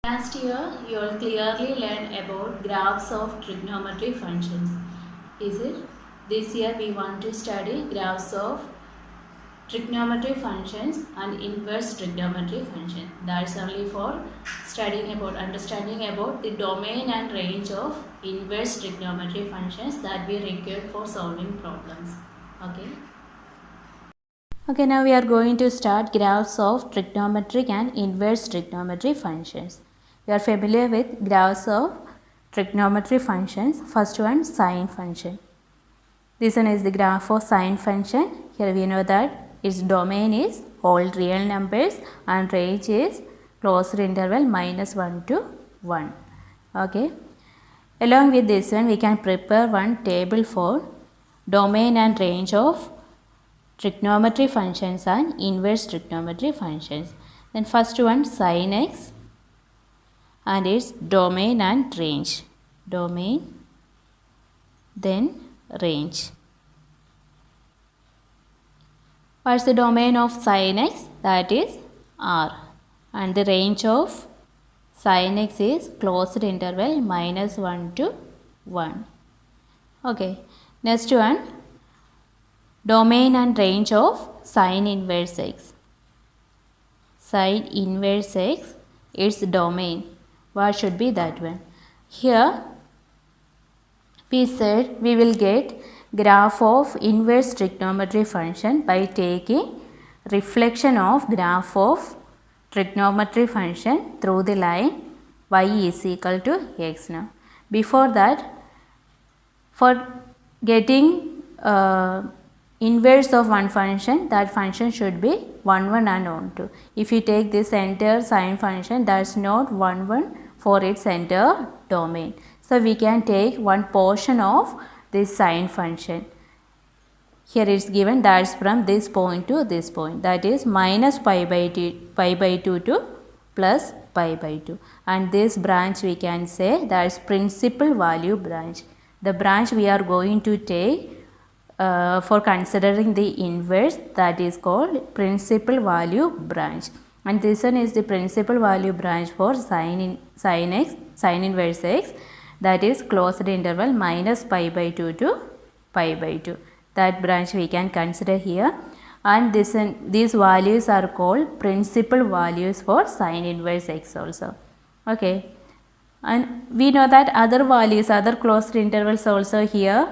Last year, you all clearly learned about graphs of trigonometry functions. Is it? This year, we want to study graphs of trigonometry functions and inverse trigonometry function. That's only for studying about, understanding about the domain and range of inverse trigonometry functions that we require for solving problems. Okay. Okay, now we are going to start graphs of trigonometric and inverse trigonometry functions. We are familiar with graphs of trigonometry functions. First one, sine function. This one is the graph of sine function. Here we know that its domain is all real numbers and range is closed interval -1 to 1. Okay. Along with this one, we can prepare one table for domain and range of trigonometry functions and inverse trigonometry functions. Then first one, sin x and its domain and range. Domain, then range. What's the domain of sin x? That is R. And the range of sin x is closed interval -1 to 1. Okay. Next one, domain and range of sine inverse x. Sine inverse x, its domain. What should be that one? Here we said we will get graph of inverse trigonometry function by taking reflection of graph of trigonometry function through the line y is equal to x. Now, before that, for getting inverse of one function, that function should be 1 1 and 1 2. If you take this entire sine function, that's not 1 1 for its entire domain. So we can take one portion of this sine function. Here it's given that's from this point to this point, that is minus pi by 2 to plus pi by 2, and this branch we can say that's principal value branch. The branch we are going to take for considering the inverse, that is called principal value branch, and this one is the principal value branch for sine inverse x, that is closed interval minus pi by 2 to pi by 2. That branch we can consider here, and these values are called principal values for sine inverse x also. Okay, and we know that other values, other closed intervals also here,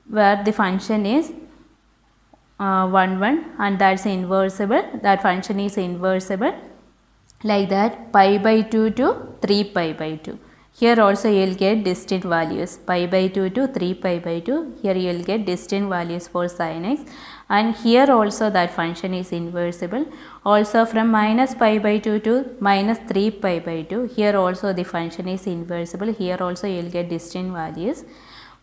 where the function is 1 1 and that's inversible, that function is inversible, like that pi by 2 to 3 pi by 2. Here also you will get distinct values, pi by 2 to 3 pi by 2, here you will get distinct values for sin x, and here also that function is inversible. Also from minus pi by 2 to minus 3 pi by 2, here also the function is inversible, here also you will get distinct values.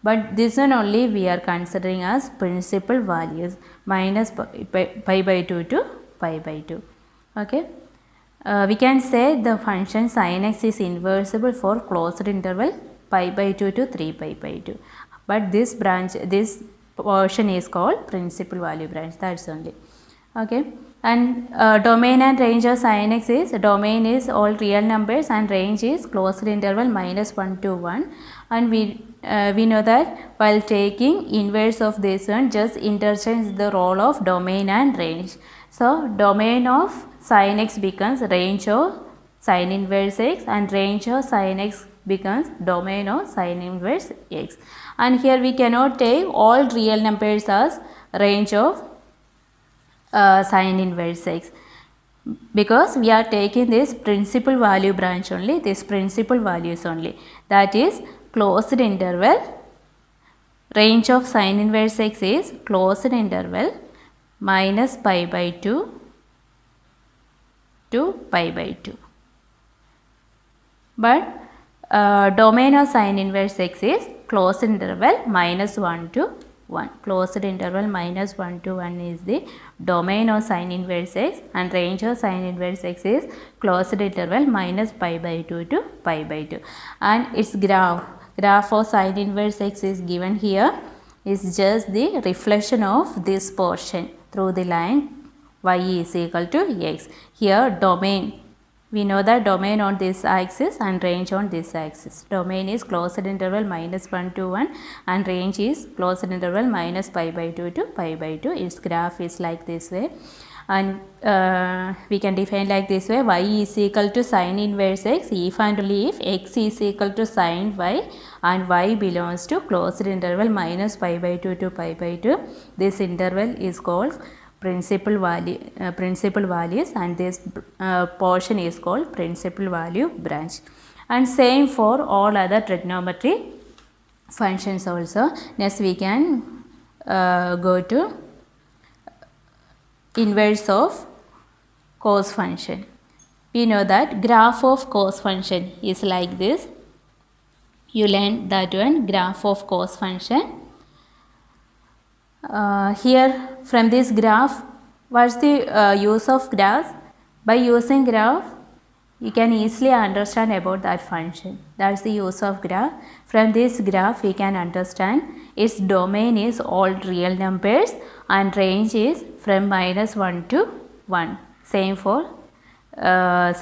But this one only we are considering as principal values, minus pi by 2 to pi by 2. Okay. We can say the function sin x is inversible for closed interval pi by 2 to 3 pi by 2. But this branch, this portion is called principal value branch, that's only. Okay. And domain and range of sin x is, domain is all real numbers and range is closed interval -1 to 1, and we know that while taking inverse of this one, just interchange the role of domain and range. So domain of sin x becomes range of sin inverse x, and range of sin x becomes domain of sin inverse x. And here we cannot take all real numbers as range of sin inverse x, because we are taking this principal value branch only, this principal values only, that is closed interval, range of sin inverse x is closed interval minus pi by 2 to pi by 2. But domain of sin inverse x is closed interval -1 to 1. Closed interval -1 to 1 is the domain of sin inverse x, and range of sin inverse x is closed interval minus pi by 2 to pi by 2. And its graph of sin inverse x is given here, is just the reflection of this portion through the line y is equal to x. Here domain We know that domain on this axis and range on this axis. Domain is closed interval -1 to 1 and range is closed interval minus pi by 2 to pi by 2. Its graph is like this way, and we can define like this way: y is equal to sine inverse x if and only if x is equal to sine y and y belongs to closed interval minus pi by 2 to pi by 2. This interval is called principal values, and this portion is called principal value branch. And same for all other trigonometry functions also. Next we can go to inverse of cos function. We know that graph of cos function is like this. You learned that one, graph of cos function. Here from this graph, what's the use of graphs? By using graph, you can easily understand about that function. That's the use of graph. From this graph, we can understand its domain is all real numbers and range is from -1 to 1. Same for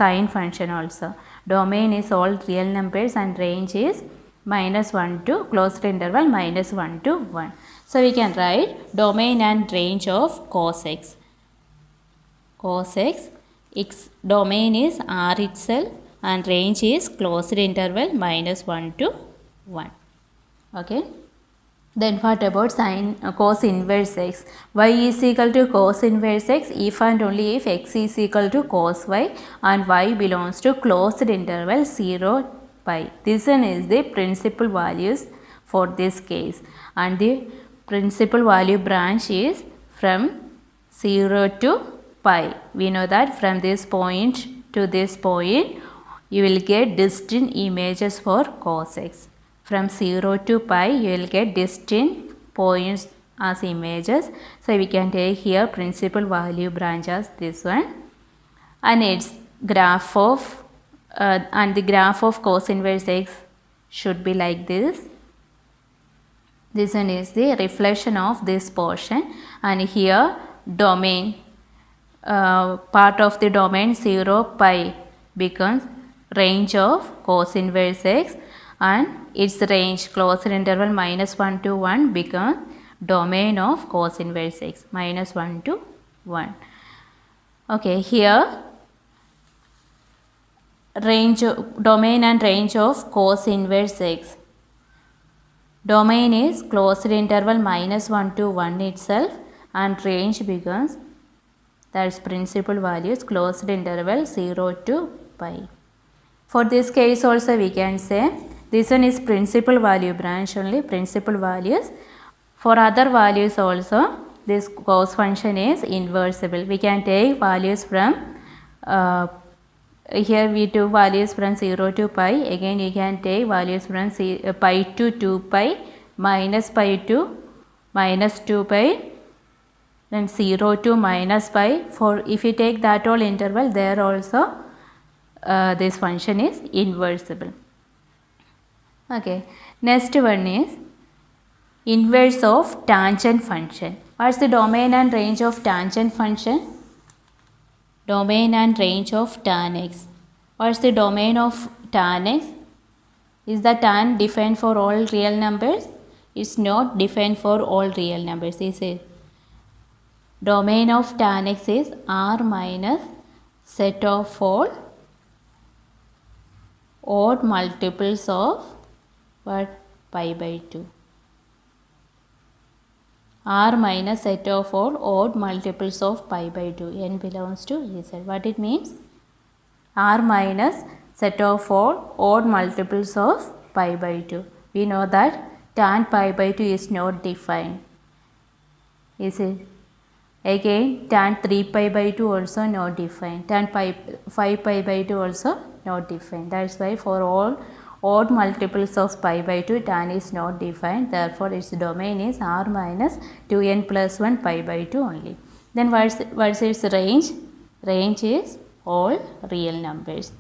sine function also. Domain is all real numbers and range is -1 to closed interval -1 to 1. So we can write domain and range of cos x. Cos x, its domain is R itself and range is closed interval -1 to 1. Okay. Then what about sine cos inverse x? Y is equal to cos inverse x if and only if x is equal to cos y and y belongs to closed interval 0 pi. This one is the principal values for this case, and the principal value branch is from 0 to pi. We know that from this point to this point you will get distinct images for cos x. From 0 to pi you will get distinct points as images. So we can take here principal value branch as this one, and its graph of and the graph of cos inverse x should be like this. This one is the reflection of this portion, and here domain part of the domain 0 pi becomes range of cos inverse x, and its range closed interval -1 to 1 becomes domain of cos inverse x -1 to 1. Okay, here range domain and range of cos inverse x. Domain is closed interval -1 to 1 itself, and range becomes, that's principal values, closed interval 0 to pi. For this case also we can say this one is principal value branch only, principal values. For other values also this cos function is inversible. We can take values from here we took values from 0 to pi. Again you can take values from pi to 2 pi, minus pi to -2 pi, then 0 to -pi. For if you take that whole interval, there also this function is inversible. Okay, next one is inverse of tangent function. What's the domain and range of tangent function? Domain and range of tan x. What's the domain of tan x? Is the tan defined for all real numbers? It's not defined for all real numbers, is it? Domain of tan x is R minus set of all odd multiples of what? Pi by 2. R minus set of all odd multiples of pi by 2. N belongs to Z. What it means? R minus set of all odd multiples of pi by 2. We know that tan pi by 2 is not defined. Is it? Again tan 3 pi by 2 also not defined. Tan 5 pi by 2 also not defined. That's why for all odd multiples of pi by 2 tan is not defined. Therefore its domain is R minus 2n plus 1 pi by 2 only. Then what's its range? Range is all real numbers.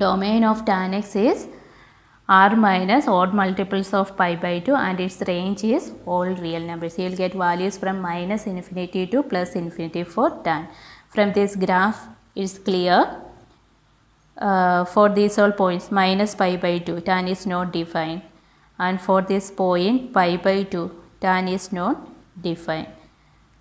Domain of tan x is R minus odd multiples of pi by 2 and its range is all real numbers. You will get values from -∞ to +∞ for tan. From this graph it's clear for these all points minus pi by 2 tan is not defined, and for this point pi by 2 tan is not defined,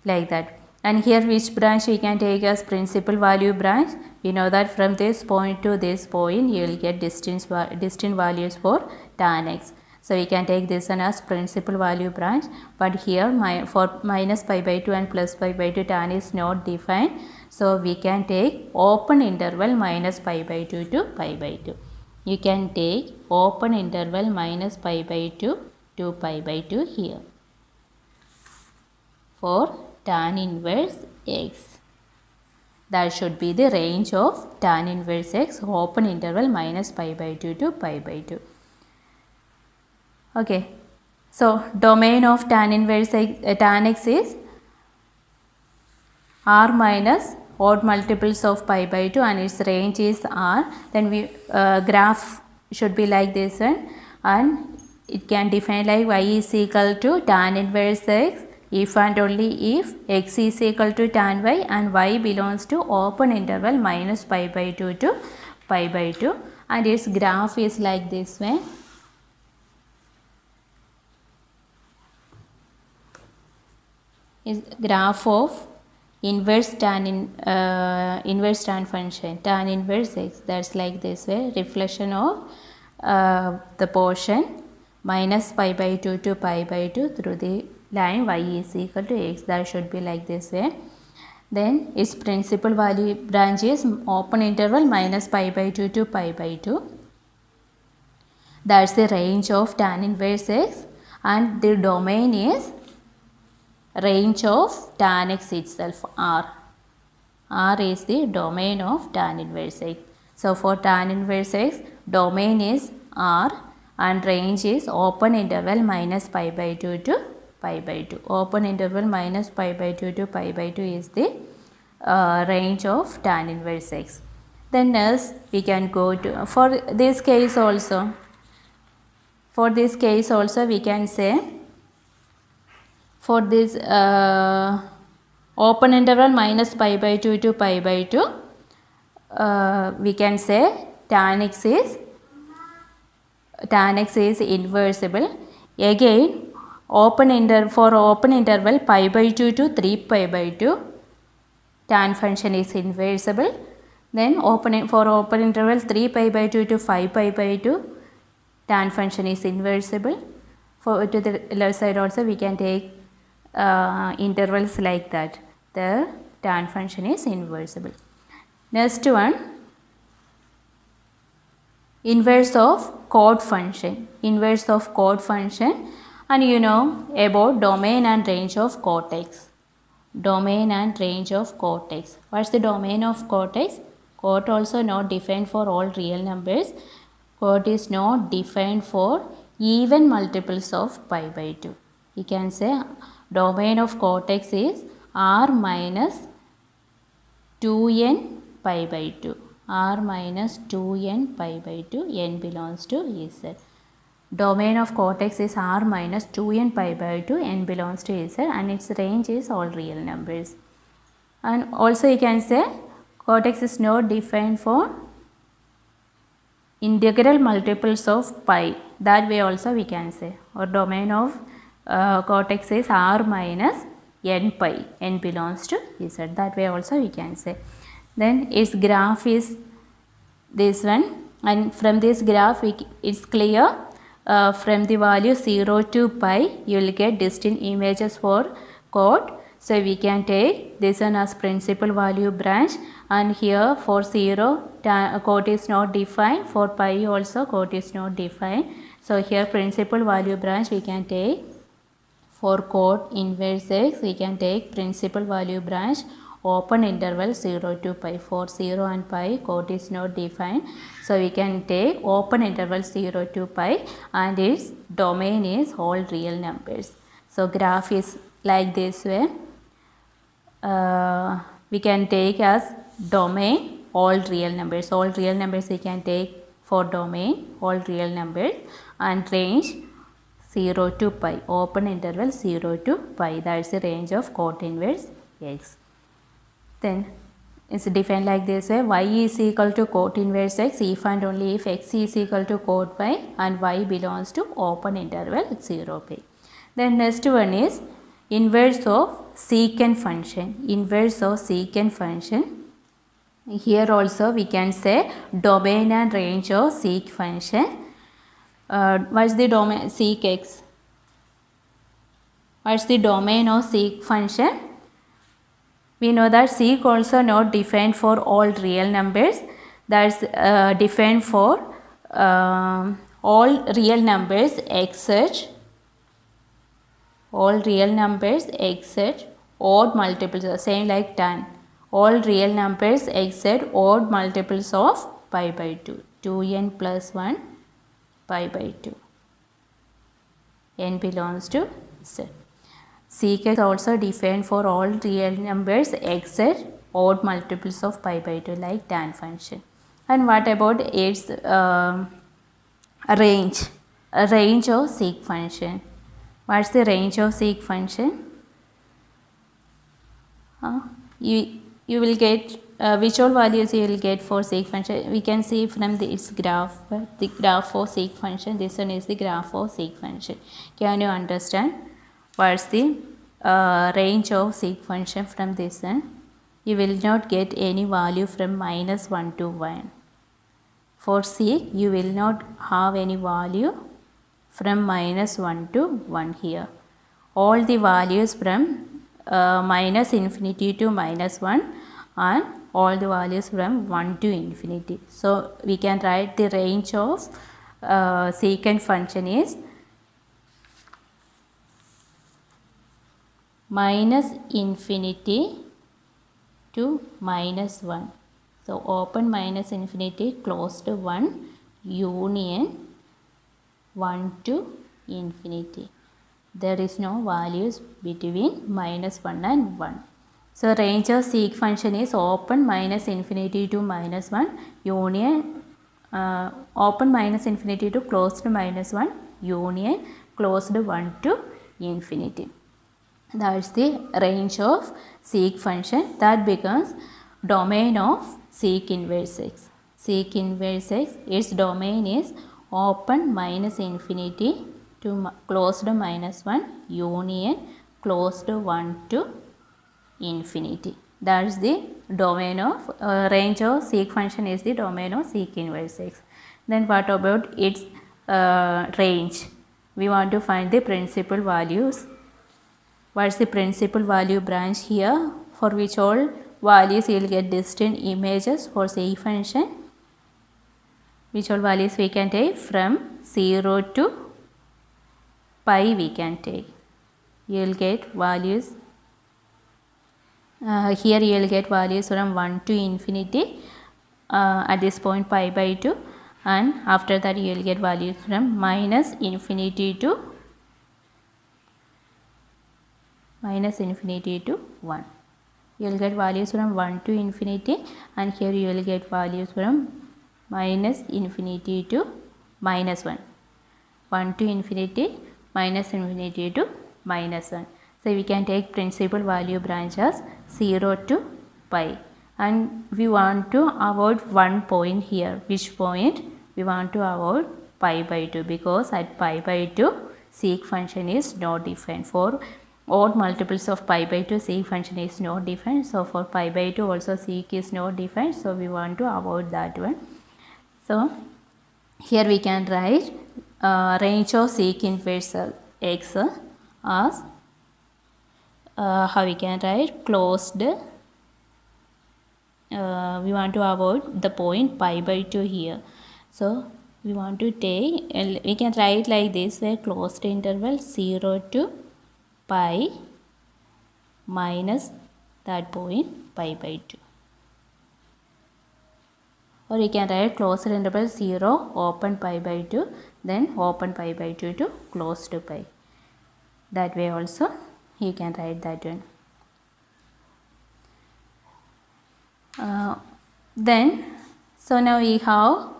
like that. And here which branch we can take as principal value branch? We know that from this point to this point you will get distant values for tan x. So we can take this one as principal value branch, but here for minus pi by 2 and plus pi by 2 tan is not defined. So we can take open interval minus pi by 2 to pi by 2. You can take open interval minus pi by 2 to pi by 2 here for tan inverse x. That should be the range of tan inverse x, open interval minus pi by 2 to pi by 2. Okay, so domain of tan inverse x, tan x is r minus odd multiples of pi by 2 and its range is r. Then we graph should be like this one, and it can define like y is equal to tan inverse x if and only if x is equal to tan y and y belongs to open interval minus pi by 2 to pi by 2, and its graph is like this way. Is graph of inverse tan function tan inverse x, that's like this way. Reflection of the portion minus pi by 2 to pi by 2 through the line y is equal to x, that should be like this way. Then its principal value branch is open interval minus pi by 2 to pi by 2. That's the range of tan inverse x, and the domain is range of tan x itself, r. R is the domain of tan inverse x. So for tan inverse x, domain is r and range is open interval minus pi by 2 to pi by 2. Open interval minus pi by 2 to pi by 2 is the range of tan inverse x. Then else we can go to, for this case also we can say, for this open interval minus pi by 2 to pi by 2, we can say tan x is inversible. Again for open interval pi by 2 to 3 pi by 2, tan function is inversible. Then for open interval 3 pi by 2 to 5 pi by 2, tan function is inversible. For to the left side also we can take intervals like that. The tan function is inversible. Next one, inverse of chord function. Inverse of chord function, and you know about domain and range of chord x. Domain and range of chord x. What's the domain of chord x? Chord also not defined for all real numbers. Chord is not defined for even multiples of pi by 2. You can say domain of chord x is r minus 2n pi by 2. R minus 2n pi by 2, n belongs to Z. Domain of chord x is r minus 2n pi by 2, n belongs to Z, and its range is all real numbers. And also you can say chord x is not defined for integral multiples of pi. That way also we can say, or domain of chord x is r minus n pi, n belongs to Z. That way also we can say. Then its graph is this one, and from this graph it's clear, from the value 0 to pi you will get distinct images for chord. So we can take this one as principal value branch, and here for 0 chord is not defined, for pi also chord is not defined. So here principal value branch we can take. For chord inverse x we can take principal value branch open interval 0 to pi. For 0 and pi chord is not defined, so we can take open interval 0 to pi, and its domain is all real numbers. So graph is like this way. We can take as domain all real numbers. All real numbers we can take for domain all real numbers, and range 0 to pi, open interval 0 to pi, that is the range of chord inverse x. Then is defined like this way: y is equal to cot inverse x if and only if x is equal to cot y and y belongs to open interval 0 pi. Then next one is inverse of secant function. Inverse of secant function. Here also we can say domain and range of sec function. What's the domain sec x? What's the domain of sec function? We know that sec also not defined for all real numbers. That's defined for all real numbers except odd multiples, same like tan. All real numbers except odd multiples of pi by 2. 2n plus 1 pi by 2. N belongs to Z. Sec is also defined for all real numbers except odd multiples of pi by 2 like tan function. And what about its range? A range of sec function. What's the range of sec function? You will get which all values you will get for sec function. We can see from this graph, the graph for sec function. This one is the graph for sec function. Can you understand what's the range of sec function from this one? You will not get any value from minus 1 to 1. For sec, you will not have any value from minus 1 to 1 here. All the values from minus infinity to minus 1 and all the values from 1 to infinity. So we can write the range of secant function is minus infinity to minus 1. So open minus infinity, closed 1, union 1 to infinity. There is no values between minus 1 and 1. So range of sec function is open minus infinity to minus 1, union open minus infinity to closed minus 1, union closed 1 to infinity. That is the range of sec function. That becomes domain of sec inverse x. Sec inverse x, its domain is open minus infinity to closed minus 1, union closed 1 to infinity. That is the domain of range of sec function is the domain of sec inverse x. Then what about its range? We want to find the principal values. What is the principal value branch here? For which all values you will get distinct images for sec function. Which all values we can take from 0 to pi we can take. You will get values. Here you will get values from 1 to infinity at this point pi by 2, and after that you will get values from minus infinity to 1. You will get values from 1 to infinity, and here you will get values from minus infinity to minus 1. 1 to infinity, minus infinity to minus 1. So we can take principal value branch as 0 to pi, and we want to avoid one point here. Which point? We want to avoid pi by 2, because at pi by 2 sec function is not defined. For odd multiples of pi by 2 sec function is not defined. So for pi by 2 also sec is not defined. So we want to avoid that one. So here we can write range of sec inverse x as how we can write closed. We want to avoid the point pi by 2 here. So we want to take, we can write like this way: closed interval 0 to pi minus that point pi by 2. Or you can write closed interval 0 open pi by 2, then open pi by 2 to closed pi. That way also you can write that one. So now we have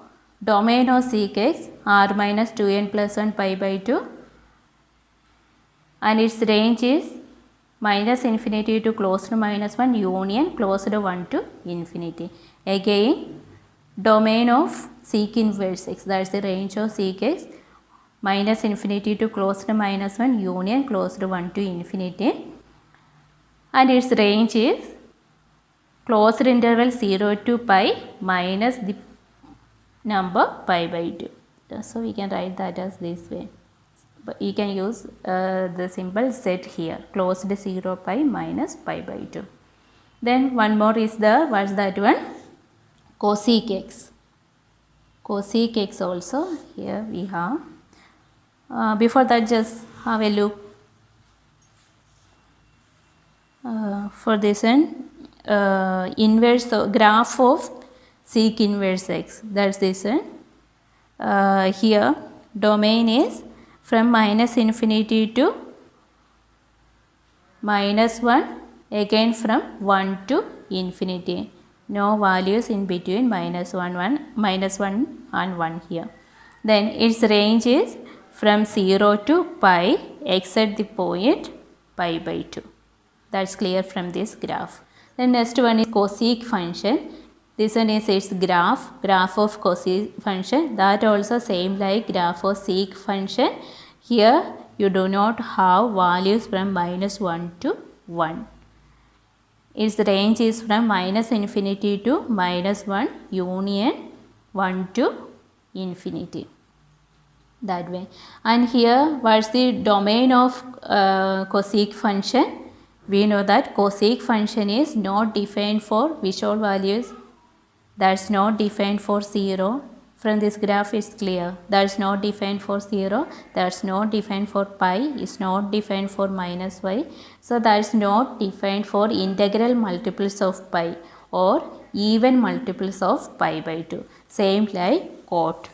domain of sec x r minus 2n plus 1 pi by 2, and its range is minus infinity to closed minus 1 union closed 1 to infinity. Again, domain of sec inverse x, that is the range of sec x, minus infinity to closed minus 1 union closed 1 to infinity, and its range is closed interval 0 to pi minus the number pi by 2. So we can write that as this way. But you can use the symbol z here, closed 0 pi minus pi by 2. Then one more is the, what's that one? Cosec x. Cosec x also here we have. Before that, just have a look for this one, inverse graph of sec inverse x, that's this one. Here domain is from minus infinity to minus 1, again from 1 to infinity. No values in between minus 1 and 1 here. Then its range is from 0 to pi except the point pi by 2. That's clear from this graph. The next one is cosec function. This one is its graph of cosec function. That also same like graph of sec function. Here you do not have values from minus 1 to 1. Its range is from minus infinity to minus 1 union 1 to infinity. That way. And here what's the domain of cosec function? We know that cosec function is not defined for which all values? That's not defined for 0. From this graph it's clear. That's not defined for 0. That's not defined for pi. It's not defined for minus y. So that's not defined for integral multiples of pi or even multiples of pi by 2. Same like cot.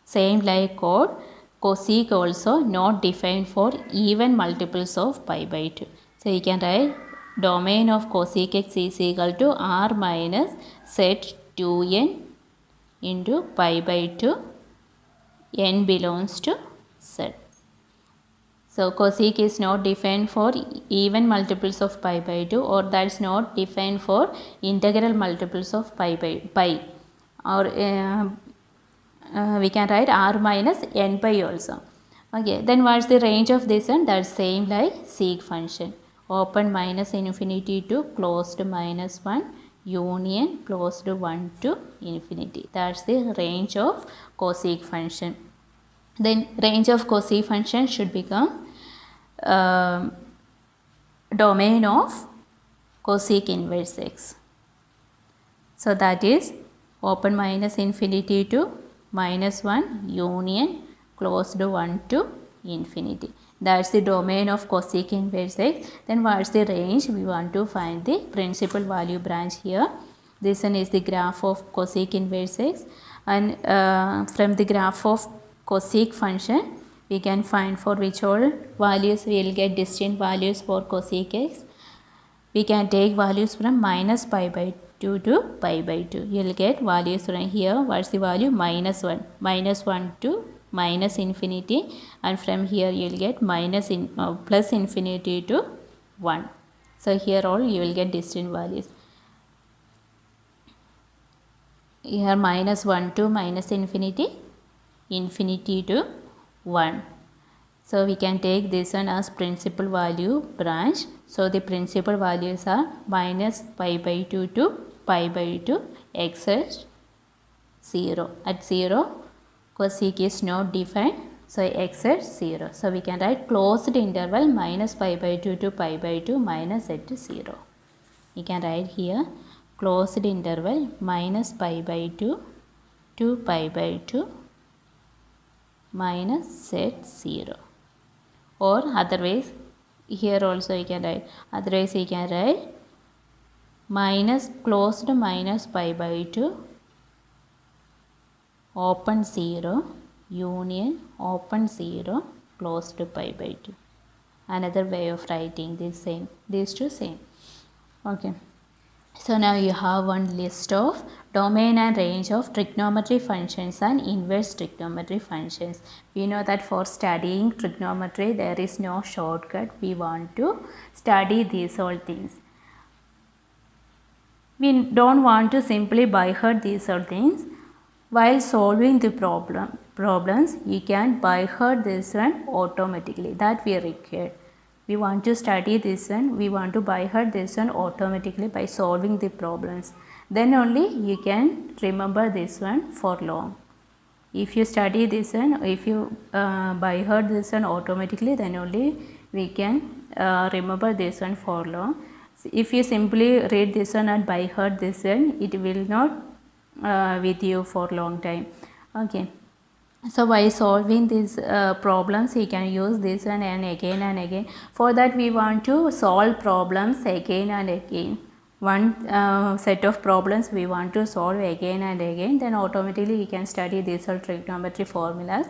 Same like cot. Cosec also not defined for even multiples of pi by 2. So you can write domain of cosec x is equal to r minus z 2n into pi by 2, n belongs to z. So cosec is not defined for even multiples of pi by 2, or that's not defined for integral multiples of pi by pi, or we can write r minus n pi also. Okay, then what's the range of this one? That's same like sec function. Open minus infinity to closed minus 1 union closed 1 to infinity. That's the range of cosec function. Then range of cosec function should become domain of cosec inverse x. So that is open minus infinity to minus 1 union closed 1 to infinity. That's the domain of cosec inverse x. Then what's the range? We want to find the principal value branch here. This one is the graph of cosec inverse x, and from the graph of cosec function we can find for which all values we will get distinct values for cosec x. We can take values from minus pi by 2 to pi by 2. You will get values from here. What's the value? Minus 1 to minus infinity, and from here you will get plus infinity to 1. So here all you will get distinct values. Here minus 1 to minus infinity, infinity to 1. So we can take this one as principal value branch. So the principal values are minus pi by 2 to pi by 2 except 0. At 0 cosec is not defined, so x at 0. So we can write closed interval minus pi by 2 to pi by 2 minus z to 0. You can write here closed interval minus pi by 2 to pi by 2 minus z 0. Or otherwise, here also you can write, otherwise you can write minus closed minus pi by 2 open 0 union open 0 closed pi by 2. Another way of writing this same, these two same. Okay. So now you have one list of domain and range of trigonometry functions and inverse trigonometry functions. We know that for studying trigonometry there is no shortcut. We want to study these all things. We don't want to simply by heart these all things. While solving the problems, you can by heart this one automatically. That we require. We want to study this one, we want to by heart this one automatically by solving the problems. Then only you can remember this one for long. If you study this one, if you by heart this one automatically, then only we can remember this one for long. If you simply read this one and by heart this one, it will not with you for long time. Okay. So by solving these problems, we can use this one and again. For that we want to solve problems again and again. One set of problems we want to solve again and again, then automatically you can study these all trigonometry formulas.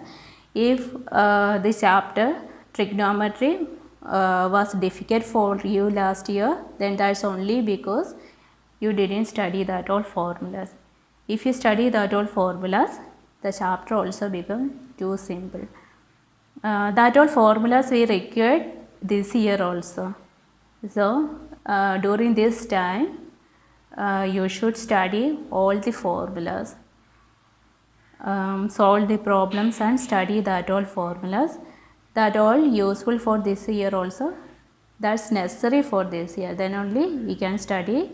If the chapter trigonometry was difficult for you last year, then that's only because you didn't study that all formulas. If you study that all formulas, the chapter also become too simple. That all formulas we required this year also. So during this time you should study all the formulas, solve the problems and study that all formulas. That all useful for this year also. That's necessary for this year. Then only we can study,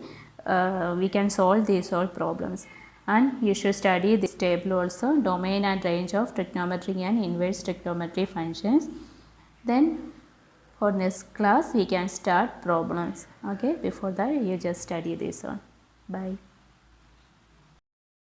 we can solve these all problems. And you should study this table also, domain and range of trigonometry and inverse trigonometry functions. Then for next class we can start problems. Okay, before that you just study this one. Bye.